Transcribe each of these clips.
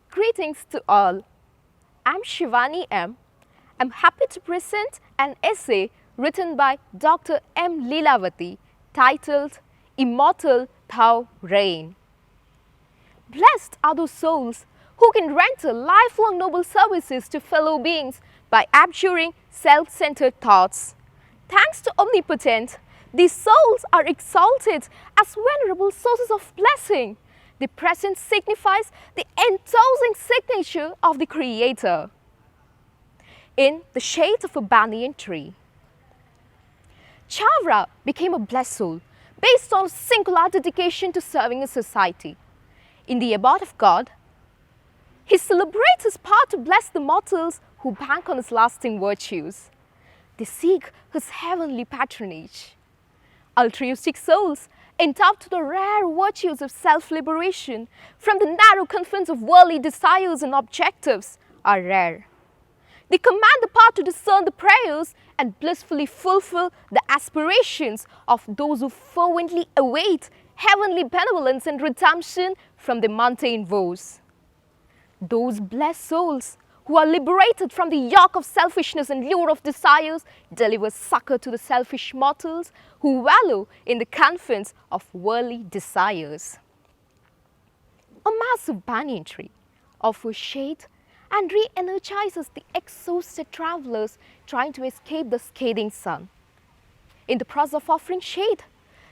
Greetings to all. I'm Shivani M. I'm happy to present an essay written by Dr. M. Leelavathy titled Immortal Thou Reign. Blessed are those souls who can render lifelong noble services to fellow beings by abjuring self-centered thoughts. Thanks to Omnipotent, these souls are exalted as venerable sources of blessing. The present signifies the enthusing signature of the Creator in the shade of a banyan tree. Chavra became a blessed soul based on singular dedication to serving his society. In the abode of God, he celebrates his power to bless the mortals who bank on his lasting virtues. They seek his heavenly patronage. Altruistic souls, endowed to the rare virtues of self-liberation from the narrow confines of worldly desires and objectives, are rare. They command the power to discern the prayers and blissfully fulfill the aspirations of those who fervently await heavenly benevolence and redemption from the mundane woes. Those blessed souls who are liberated from the yoke of selfishness and lure of desires deliver succor to the selfish mortals who wallow in the confines of worldly desires. A massive banyan tree offers shade and re-energizes the exhausted travelers trying to escape the scathing sun. In the process of offering shade,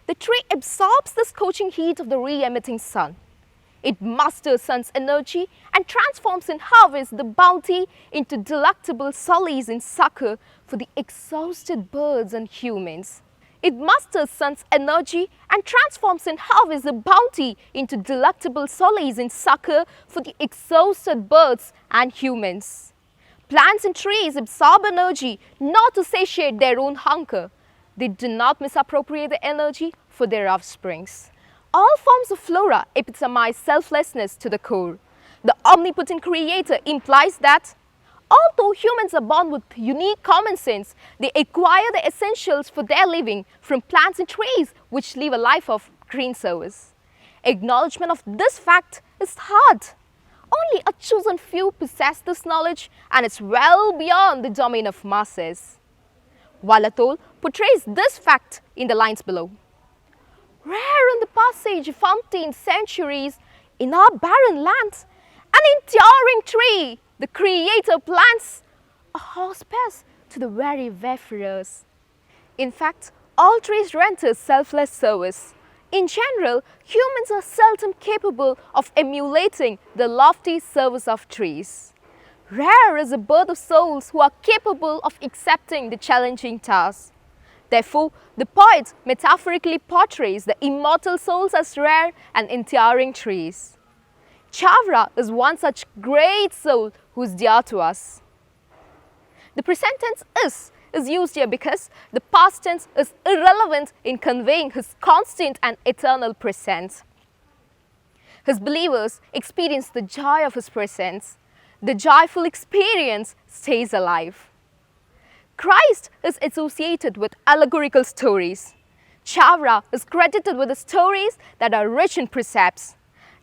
the tree absorbs the scorching heat of the re-emitting sun. It masters sun's energy and transforms and harvests the bounty into delectable solace and succor for the exhausted birds and humans. It masters sun's energy and transforms and harvests the bounty into delectable solace and succor for the exhausted birds and humans. Plants and trees absorb energy not to satiate their own hunger. They do not misappropriate the energy for their offsprings. All forms of flora epitomize selflessness to the core. The omnipotent Creator implies that although humans are born with unique common sense, they acquire the essentials for their living from plants and trees which live a life of green service. Acknowledgement of this fact is hard. Only a chosen few possess this knowledge, and it's well beyond the domain of masses. Walatol portrays this fact in the lines below. Rare in the passage of umpteen centuries, in our barren lands, an enduring tree, the Creator plants, a hospice to the very wayfarers. In fact, all trees render selfless service. In general, humans are seldom capable of emulating the lofty service of trees. Rare is the birth of souls who are capable of accepting the challenging task. Therefore, the poet metaphorically portrays the immortal souls as rare and enduring trees. Chavra is one such great soul who is dear to us. The present tense is used here because the past tense is irrelevant in conveying his constant and eternal presence. His believers experience the joy of his presence. The joyful experience stays alive. Christ is associated with allegorical stories. Chavra is credited with the stories that are rich in precepts.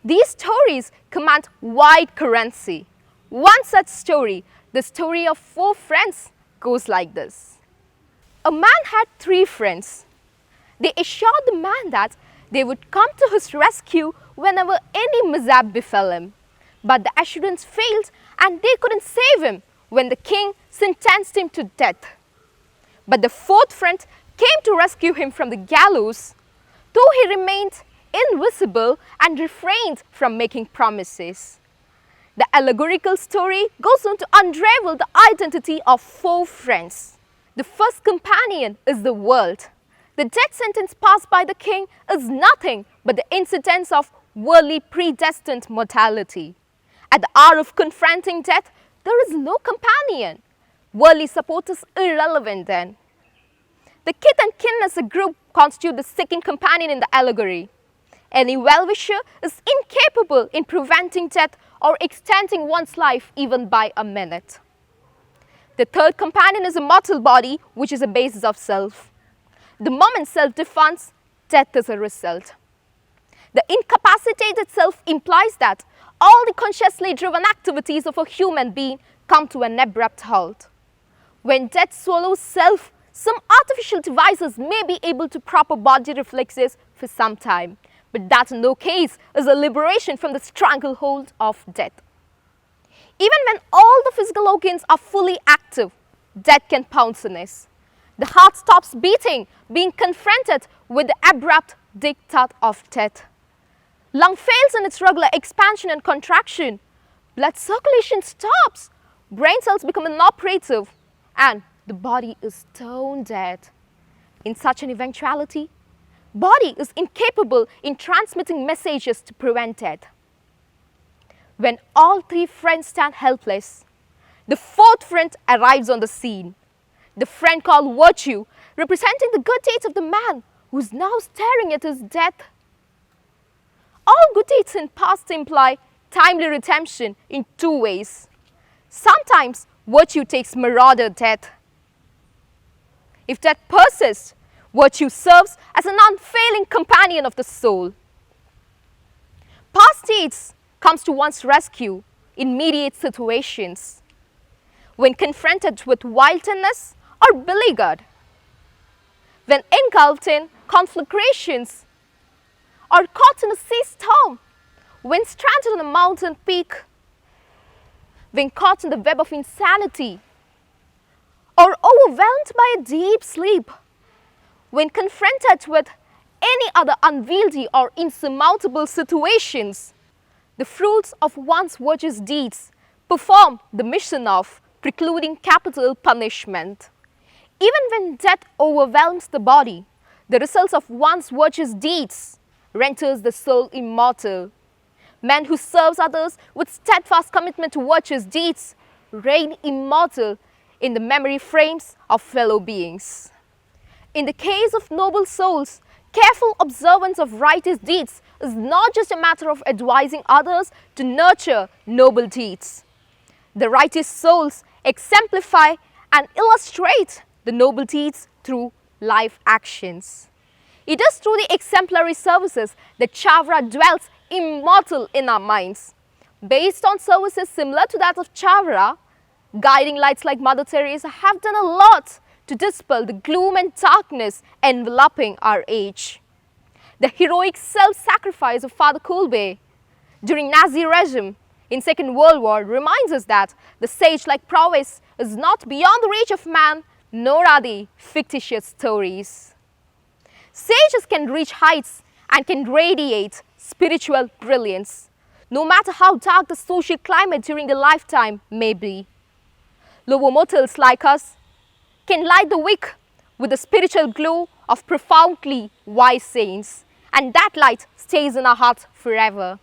These stories command wide currency. One such story, the story of 4 friends, goes like this. A man had 3 friends. They assured the man that they would come to his rescue whenever any mishap befell him. But the assurance failed and they couldn't save him when the king sentenced him to death. But the 4th friend came to rescue him from the gallows, though he remained invisible and refrained from making promises. The allegorical story goes on to unravel the identity of 4 friends. The first companion is the world. The death sentence passed by the king is nothing but the incidence of worldly predestined mortality. At the hour of confronting death, there is no companion. Worldly support is irrelevant then. The kith and kin as a group constitute the second companion in the allegory. Any well-wisher is incapable in preventing death or extending one's life even by a minute. The third companion is a mortal body, which is a basis of self. The moment self defunds, death is a result. The incapacitated self implies that all the consciously driven activities of a human being come to an abrupt halt. When death swallows self, some artificial devices may be able to proper body reflexes for some time, but that in no case is a liberation from the stranglehold of death. Even when all the physical organs are fully active, death can pounce on us. The heart stops beating, being confronted with the abrupt diktat of death. Lung fails in its regular expansion and contraction. Blood circulation stops. Brain cells become inoperative, and the body is stone dead. In such an eventuality, body is incapable in transmitting messages to prevent death. When all three friends stand helpless, the fourth friend arrives on the scene. The friend called virtue, representing the good deeds of the man who is now staring at his death. All good deeds in past imply timely redemption in two ways. Sometimes virtue takes marauder death. If death persists, virtue serves as an unfailing companion of the soul. Past deeds comes to one's rescue in immediate situations, when confronted with wilderness or beleaguered, when engulfed in conflagrations or caught in a sea storm, when stranded on a mountain peak, when caught in the web of insanity, or overwhelmed by a deep sleep, when confronted with any other unwieldy or insurmountable situations, the fruits of one's virtuous deeds perform the mission of precluding capital punishment. Even when death overwhelms the body, the results of one's virtuous deeds renders the soul immortal. Men who serve others with steadfast commitment to virtuous deeds reign immortal in the memory frames of fellow beings. In the case of noble souls, careful observance of righteous deeds is not just a matter of advising others to nurture noble deeds. The righteous souls exemplify and illustrate the noble deeds through life actions. It is through the exemplary services that Chavra dwells immortal in our minds. Based on services similar to that of Chavra, guiding lights like Mother Teresa have done a lot to dispel the gloom and darkness enveloping our age. The heroic self-sacrifice of Father Kolbe during Nazi regime in Second World War reminds us that the sage-like prowess is not beyond the reach of man, nor are they fictitious stories. Sages can reach heights and can radiate spiritual brilliance, no matter how dark the social climate during their lifetime may be. Lower mortals like us can light the wick with the spiritual glow of profoundly wise saints, and that light stays in our hearts forever.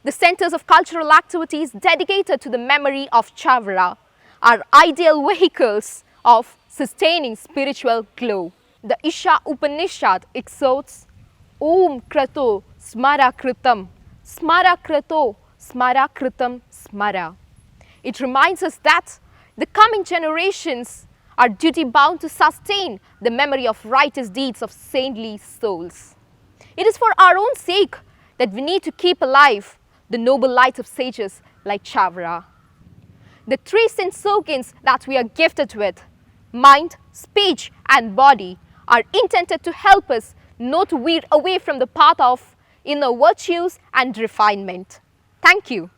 The centers of cultural activities dedicated to the memory of Chavra are ideal vehicles of sustaining spiritual glow. The Isha Upanishad exhorts, Om Krato Smara Kritam, Smara Krato Smara Kritam Smara. It reminds us that the coming generations are duty-bound to sustain the memory of righteous deeds of saintly souls. It is for our own sake that we need to keep alive the noble light of sages like Chavra. The three sense organs that we are gifted with, mind, speech and body, are intended to help us not to veer away from the path of inner virtues and refinement. Thank you.